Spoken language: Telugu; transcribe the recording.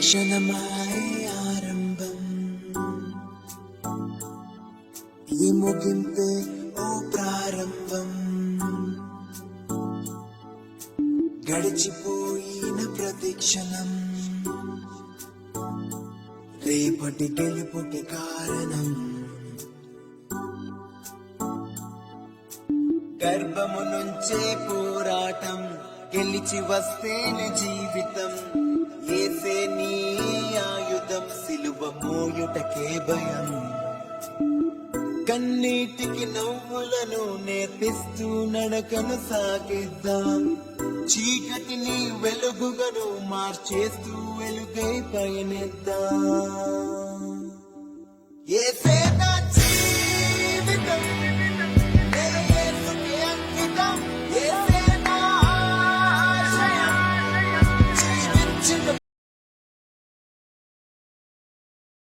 క్షణమాయే ఆరంభం, ఈ ముగింపే ఓ ప్రారంభం. గడిచిపోయిన ప్రతి క్షణం రేపటి గెలుపుకి కారణం. గర్భము నుంచే పోరాటం, గెలిచి వస్తేనే జీవితం. ఏసే నీ ఆయుధం, సిలువ మోయుటకే భయం. కన్నీటికి నవ్వులను నేర్పిస్తూ నడకను సాగిద్దాం. చీకటిని వెలుగుగను మార్చేస్తూ వెలుగై పయనిద్దాం. ఏసే నా